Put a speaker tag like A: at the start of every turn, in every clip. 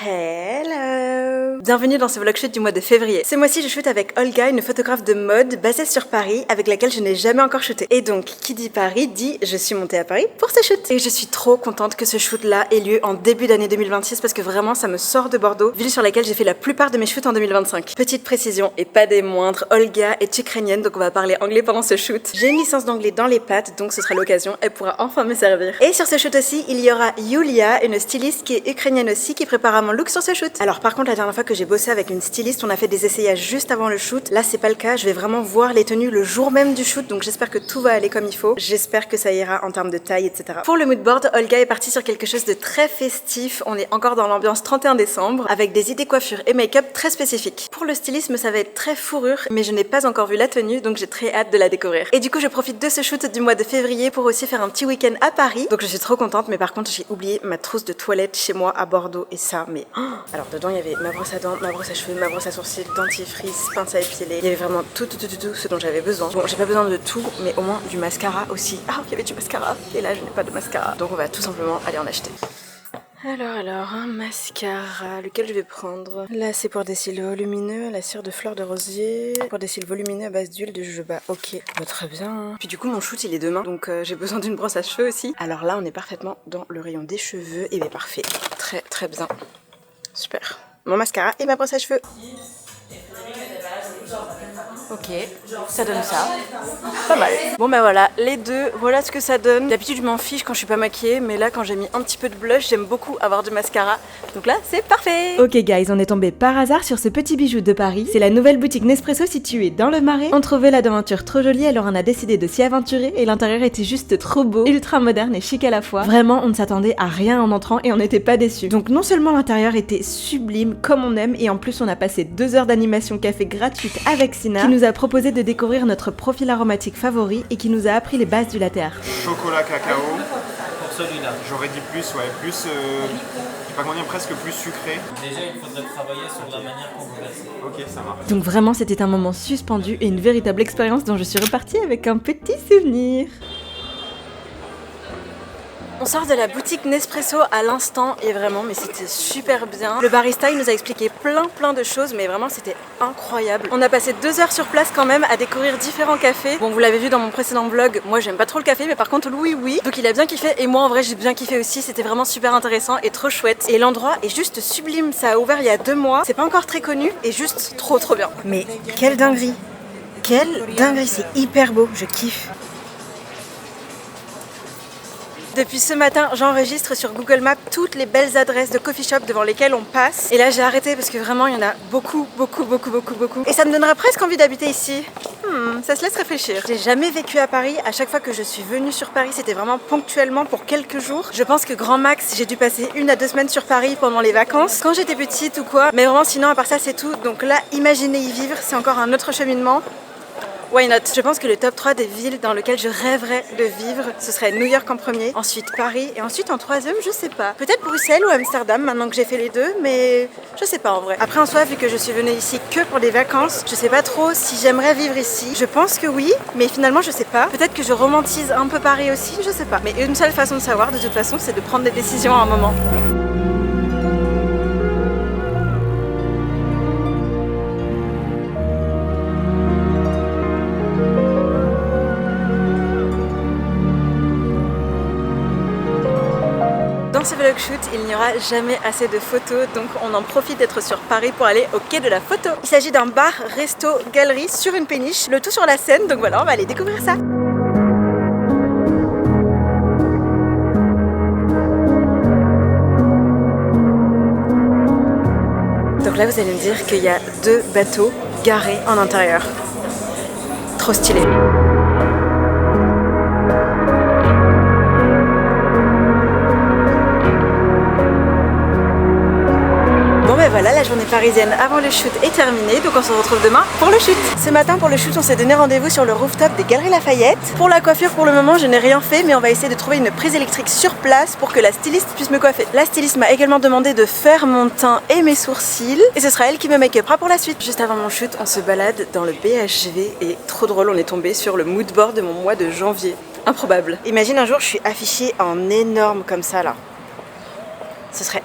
A: Hello! Bienvenue dans ce vlog shoot du mois de février. Ce mois-ci, je shoot avec Olga, une photographe de mode basée sur Paris, avec laquelle je n'ai jamais encore shooté. Et donc, qui dit Paris, dit je suis montée à Paris pour ce shoot. Et je suis trop contente que ce shoot-là ait lieu en début d'année 2026 parce que vraiment, ça me sort de Bordeaux, ville sur laquelle j'ai fait la plupart de mes shoots en 2025. Petite précision, et pas des moindres, Olga est ukrainienne, donc on va parler anglais pendant ce shoot. J'ai une licence d'anglais dans les pattes, donc ce sera l'occasion, elle pourra enfin me servir. Et sur ce shoot aussi, il y aura Yulia, une styliste qui est ukrainienne aussi, qui préparera mon look sur ce shoot. Alors par contre, la dernière fois que j'ai bossé avec une styliste, on a fait des essayages juste avant le shoot. Là, c'est pas le cas, je vais vraiment voir les tenues le jour même du shoot, donc j'espère que tout va aller comme il faut. J'espère que ça ira en termes de taille, etc. Pour le mood board, Olga est partie sur quelque chose de très festif. On est encore dans l'ambiance 31 décembre, avec des idées coiffure et make-up très spécifiques. Pour le stylisme, ça va être très fourrure, mais je n'ai pas encore vu la tenue, donc j'ai très hâte de la découvrir. Et du coup, je profite de ce shoot du mois de février pour aussi faire un petit week-end à Paris. Donc je suis trop contente, mais par contre, j'ai oublié ma trousse de toilette chez moi à Bordeaux, et ça, mais... Alors dedans, il y avait ma brosse à dents, ma brosse à cheveux, ma brosse à sourcils, dentifrice, pince à épiler. Il y avait vraiment tout ce dont j'avais besoin. Bon, j'ai pas besoin de tout, mais au moins du mascara aussi. Ah, il y avait du mascara. Et là, je n'ai pas de mascara. Donc on va tout simplement aller en acheter. Alors, un mascara, lequel je vais prendre? Là, c'est pour des cils volumineux, la cire de fleur de rosier. Pour des cils volumineux à base d'huile de jojoba. Ok, bah, très bien. Puis du coup, mon shoot, il est demain, donc j'ai besoin d'une brosse à cheveux aussi. Alors là, on est parfaitement dans le rayon des cheveux. Et bien, parfait. Très bien. Super. Mon mascara et ma brosse à cheveux. Ok, ça donne ça. Pas mal. Bon bah voilà, les deux, voilà ce que ça donne. D'habitude je m'en fiche quand je suis pas maquillée, mais là quand j'ai mis un petit peu de blush, j'aime beaucoup avoir du mascara. Donc là, c'est parfait.
B: Ok guys, on est tombé par hasard sur ce petit bijou de Paris. C'est la nouvelle boutique Nespresso située dans le Marais. On trouvait la devanture trop jolie, alors on a décidé de s'y aventurer et l'intérieur était juste trop beau, ultra moderne et chic à la fois. Vraiment, on ne s'attendait à rien en entrant et on n'était pas déçus. Donc non seulement l'intérieur était sublime comme on aime, et en plus on a passé 2 heures d'animation café gratuite avec Sina, qui nous a proposé de découvrir notre profil aromatique favori et qui nous a appris les bases du latte art.
C: Chocolat cacao.
D: Pour celui-là.
C: J'aurais dit plus, ouais, plus, je sais pas comment dire, presque plus sucré.
D: Déjà, il faudrait travailler sur la manière qu'on vous laisse.
C: Ok, ça marche.
B: Donc vraiment, c'était un moment suspendu et une véritable expérience dont je suis repartie avec un petit souvenir.
A: On sort de la boutique Nespresso à l'instant et vraiment, mais c'était super bien. Le barista, il nous a expliqué plein de choses, mais vraiment c'était incroyable. On a passé 2 heures sur place quand même à découvrir différents cafés. Bon, vous l'avez vu dans mon précédent vlog, moi j'aime pas trop le café, mais par contre Louis oui. Donc il a bien kiffé et moi en vrai j'ai bien kiffé aussi. C'était vraiment super intéressant et trop chouette. Et l'endroit est juste sublime. Ça a ouvert il y a 2 mois. C'est pas encore très connu et juste trop bien. Mais quelle dinguerie! Quelle dinguerie, c'est hyper beau, je kiffe. Depuis ce matin, j'enregistre sur Google Maps toutes les belles adresses de coffee shop devant lesquelles on passe. Et là, j'ai arrêté parce que vraiment, il y en a beaucoup. Et ça me donnerait presque envie d'habiter ici. Ça se laisse réfléchir. J'ai jamais vécu à Paris. À chaque fois que je suis venue sur Paris, c'était vraiment ponctuellement pour quelques jours. Je pense que grand max, j'ai dû passer 1 à 2 semaines sur Paris pendant les vacances, quand j'étais petite ou quoi. Mais vraiment, sinon, à part ça, c'est tout. Donc là, imaginez y vivre, c'est encore un autre cheminement. Why not? Je pense que le top 3 des villes dans lesquelles je rêverais de vivre, ce serait New York en premier, ensuite Paris, et ensuite en troisième, je sais pas. Peut-être Bruxelles ou Amsterdam, maintenant que j'ai fait les deux, mais je sais pas en vrai. Après en soi, vu que je suis venue ici que pour des vacances, je sais pas trop si j'aimerais vivre ici. Je pense que oui, mais finalement je sais pas. Peut-être que je romantise un peu Paris aussi, je sais pas. Mais une seule façon de savoir, de toute façon, c'est de prendre des décisions à un moment. Dans ce vlog shoot, il n'y aura jamais assez de photos, donc on en profite d'être sur Paris pour aller au quai de la photo. Il s'agit d'un bar, resto, galerie sur une péniche, le tout sur la Seine, donc voilà, on va aller découvrir ça. Donc là, vous allez me dire qu'il y a 2 bateaux garés en intérieur. Trop stylé. Voilà, la journée parisienne avant le shoot est terminée, donc on se retrouve demain pour le shoot. Ce matin pour le shoot, on s'est donné rendez-vous sur le rooftop des Galeries Lafayette. Pour la coiffure, pour le moment, je n'ai rien fait, mais on va essayer de trouver une prise électrique sur place pour que la styliste puisse me coiffer. La styliste m'a également demandé de faire mon teint et mes sourcils, et ce sera elle qui me make-upera pour la suite. Juste avant mon shoot, on se balade dans le BHV et trop drôle, on est tombé sur le mood board de mon mois de janvier. Improbable. Imagine un jour, je suis affichée en énorme comme ça là. Ce serait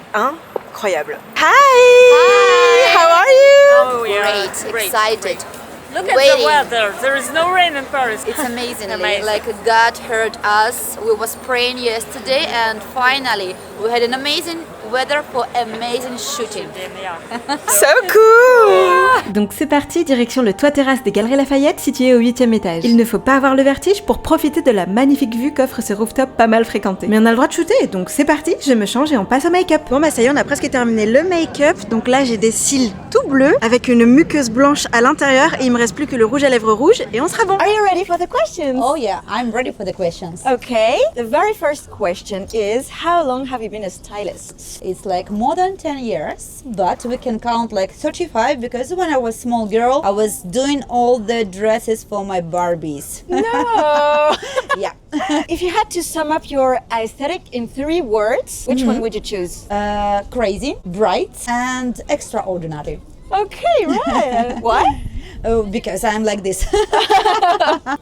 A: incroyable. Hi! How are you?
E: Oh, we are
F: Great, excited.
E: great. Look at
F: Waiting.
E: the weather. There is no rain in Paris.
F: It's amazing.
E: Amazing.
F: Like God heard us. We was praying yesterday, and finally we had an amazing weather for amazing shooting.
E: Yeah.
A: So cool!
B: Donc c'est parti, direction le toit terrasse des Galeries Lafayette situé au 8e étage. Il ne faut pas avoir le vertige pour profiter de la magnifique vue qu'offre ce rooftop pas mal fréquenté. Mais on a le droit de shooter, donc c'est parti, je me change et on passe au make-up.
A: Bon bah ça y est, on a presque terminé le make-up. Donc là j'ai des cils tout bleus avec une muqueuse blanche à l'intérieur et il me reste plus que le rouge à lèvres rouge et on sera bon.
B: Are you ready for the questions?
G: Oh yeah, I'm ready for the questions.
B: Okay, the very first question is how long have you been a stylist?
G: It's like more than 10 years, but we can count like 35 because when I was small girl, I was doing all the dresses for my Barbies.
B: No!
G: Yeah.
B: If you had to sum up your aesthetic in 3 words, which one would you choose?
G: Crazy, bright, and extraordinary.
B: Okay, right. Why?
G: Oh, because I'm like this.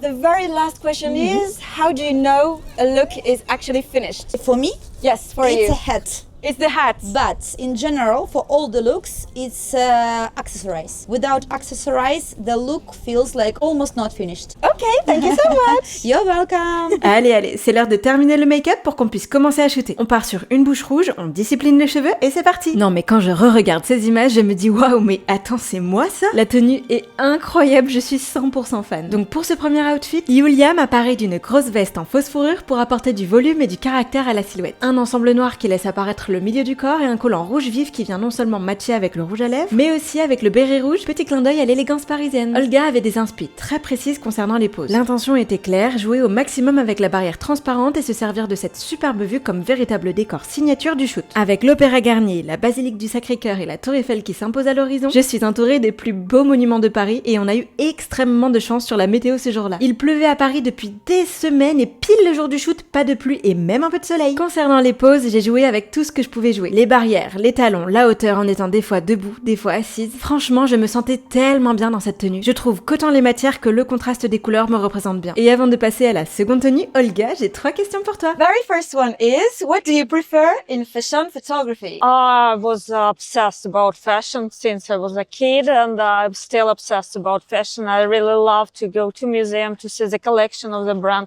B: The very last question is how do you know a look is actually finished?
G: For me,
B: Yes, for
G: it's
B: you.
G: a hat.
B: It's the hat.
G: But in general, for all the looks, it's accessorize. Without accessorize, the look feels like almost not finished.
B: Okay, thank you so much.
G: You're welcome.
B: Allez, c'est l'heure de terminer le make-up pour qu'on puisse commencer à shooter. On part sur une bouche rouge, on discipline les cheveux et c'est parti. Non mais quand je re-regarde ces images, je me dis waouh, mais attends, c'est moi ça? La tenue est incroyable, je suis 100% fan. Donc pour ce premier outfit, Yulia m'apparaît d'une grosse veste en fausse fourrure pour apporter du volume et du caractère à la silhouette. Un ensemble noir qui laisse apparaître le milieu du corps et un collant rouge vif qui vient non seulement matcher avec le rouge à lèvres, mais aussi avec le béret rouge, petit clin d'œil à l'élégance parisienne. Olga avait des inspi très précises concernant les poses. L'intention était claire, jouer au maximum avec la barrière transparente et se servir de cette superbe vue comme véritable décor signature du shoot. Avec l'Opéra Garnier, la basilique du Sacré-Cœur et la Tour Eiffel qui s'imposent à l'horizon, je suis entourée des plus beaux monuments de Paris et on a eu extrêmement de chance sur la météo ce jour-là. Il pleuvait à Paris depuis des semaines et pile le jour du shoot, pas de pluie et même un peu de soleil. Concernant les poses, j'ai joué avec tout ce que je pouvais jouer. Les barrières, les talons, la hauteur en étant des fois debout, des fois assise. Franchement, je me sentais tellement bien dans cette tenue. Je trouve qu'autant les matières que le contraste des couleurs me représentent bien. Et avant de passer à la seconde tenue, Olga, j'ai 3 questions pour toi.
H: Very first one is, what do you prefer in fashion photography?
E: I was obsessed about fashion since I was a kid, and I'm still obsessed about fashion. I really love to go to museum to see the collection of the brand.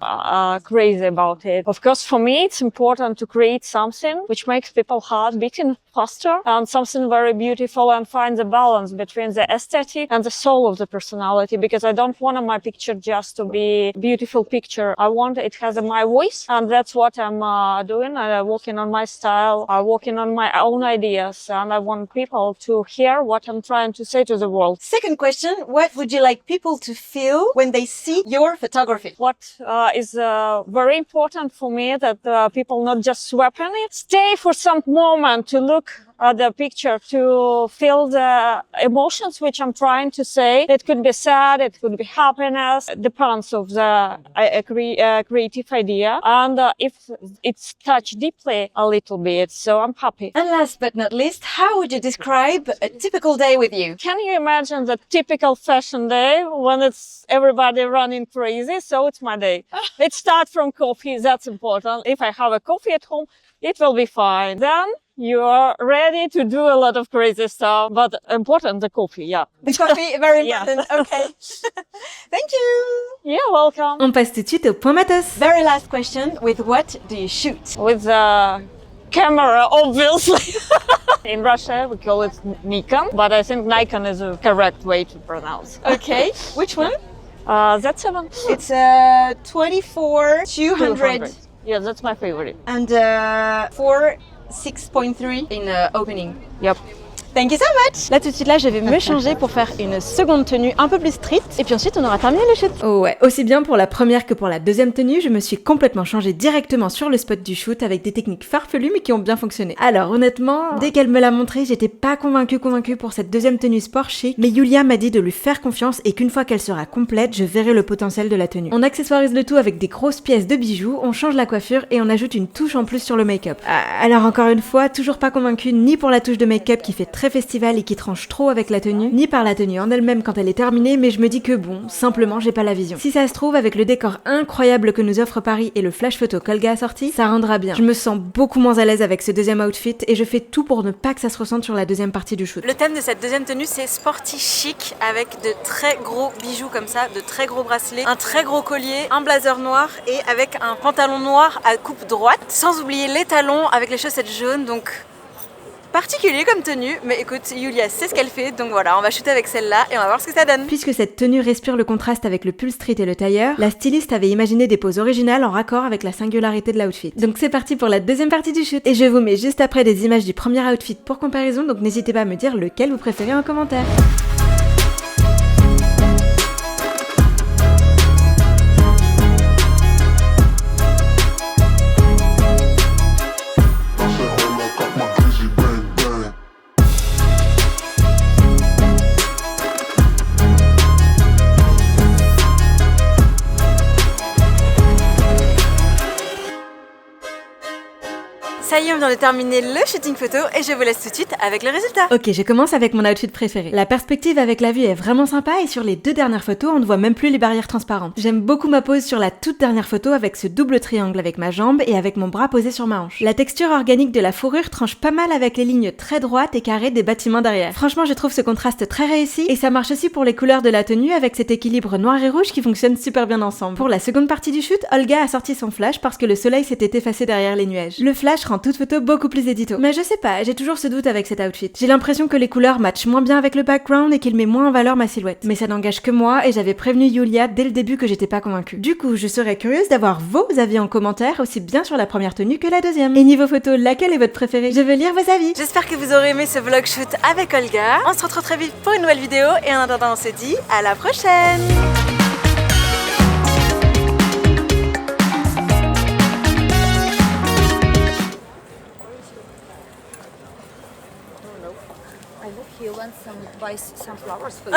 E: Crazy about it. Of course, for me, it's important to create something which makes people heart beating faster and something very beautiful and find the balance between the aesthetic and the soul of the personality, because I don't want my picture just to be a beautiful picture. I want it has my voice, and that's what I'm doing. I'm working on my style, I'm working on my own ideas, and I want people to hear what I'm trying to say to the world.
H: Second question, what would you like people to feel when they see your photography?
E: What is very important for me that people not just swap in it, stay for some moment to look at the picture, to feel the emotions which I'm trying to say. It could be sad, it could be happiness, depends of the creative idea, and if it's touched deeply a little bit, so I'm happy.
H: And last but not least, how would you describe a typical day with you?
E: Can you imagine the typical fashion day when it's everybody running crazy? So it's my day. It starts from coffee, that's important. If I have a coffee at home, it will be fine. Then you are ready to do a lot of crazy stuff, but important, the coffee, yeah.
H: The coffee, very
E: Yeah.
H: important. Okay. Thank you.
E: You're welcome.
B: On passe tout de suite au point matos.
H: Very last question, with what do you shoot?
E: With the camera, obviously. In Russia, we call it Nikon, but I think Nikon is a correct way to pronounce.
H: Okay, which one?
E: That's 7.
H: It's 24 200
E: Yeah, that's my favorite.
H: and 4 6.3 in opening.
E: Yep.
H: Thank you so much.
B: Là tout de suite là je vais me changer pour faire une seconde tenue un peu plus street et puis ensuite on aura terminé le shoot. Oh ouais, aussi bien pour la première que pour la deuxième tenue, je me suis complètement changée directement sur le spot du shoot avec des techniques farfelues mais qui ont bien fonctionné. Alors honnêtement, dès qu'elle me l'a montré, j'étais pas convaincue pour cette deuxième tenue sport chic, mais Yulia m'a dit de lui faire confiance et qu'une fois qu'elle sera complète, je verrai le potentiel de la tenue. On accessoirise le tout avec des grosses pièces de bijoux, on change la coiffure et on ajoute une touche en plus sur le make-up. Alors encore une fois, toujours pas convaincue ni pour la touche de make-up qui fait très très festival et qui tranche trop avec la tenue, ni par la tenue en elle-même quand elle est terminée, mais je me dis que bon, simplement j'ai pas la vision. Si ça se trouve, avec le décor incroyable que nous offre Paris et le flash photo qu'Olga a sorti, ça rendra bien. Je me sens beaucoup moins à l'aise avec ce deuxième outfit et je fais tout pour ne pas que ça se ressente sur la deuxième partie du shoot.
A: Le thème de cette deuxième tenue, c'est sporty chic avec de très gros bijoux comme ça, de très gros bracelets, un très gros collier, un blazer noir et avec un pantalon noir à coupe droite, sans oublier les talons avec les chaussettes jaunes, donc particulier comme tenue, mais écoute, Yulia sait ce qu'elle fait, donc voilà, on va shooter avec celle-là et on va voir ce que ça donne.
B: Puisque cette tenue respire le contraste avec le pull street et le tailleur, la styliste avait imaginé des poses originales en raccord avec la singularité de l'outfit. Donc c'est parti pour la deuxième partie du shoot. Et je vous mets juste après des images du premier outfit pour comparaison, donc n'hésitez pas à me dire lequel vous préférez en commentaire.
A: Ça y est, on vient de terminer le shooting photo et je vous laisse tout de suite avec le résultat.
B: Ok, je commence avec mon outfit préféré. La perspective avec la vue est vraiment sympa et sur les deux dernières photos, on ne voit même plus les barrières transparentes. J'aime beaucoup ma pose sur la toute dernière photo avec ce double triangle avec ma jambe et avec mon bras posé sur ma hanche. La texture organique de la fourrure tranche pas mal avec les lignes très droites et carrées des bâtiments derrière. Franchement, je trouve ce contraste très réussi et ça marche aussi pour les couleurs de la tenue avec cet équilibre noir et rouge qui fonctionne super bien ensemble. Pour la seconde partie du shoot, Olga a sorti son flash parce que le soleil s'était effacé derrière les nuages. Le flash rend toute photo beaucoup plus édito. Mais je sais pas, j'ai toujours ce doute avec cet outfit. J'ai l'impression que les couleurs matchent moins bien avec le background et qu'il met moins en valeur ma silhouette. Mais ça n'engage que moi et j'avais prévenu Yulia dès le début que j'étais pas convaincue. Du coup, je serais curieuse d'avoir vos avis en commentaire, aussi bien sur la première tenue que la deuxième. Et niveau photo, laquelle est votre préférée? Je veux lire vos avis.
A: J'espère que vous aurez aimé ce vlog shoot avec Olga. On se retrouve très vite pour une nouvelle vidéo et en attendant, on se dit à la prochaine.
F: He wants some buy some flowers for you.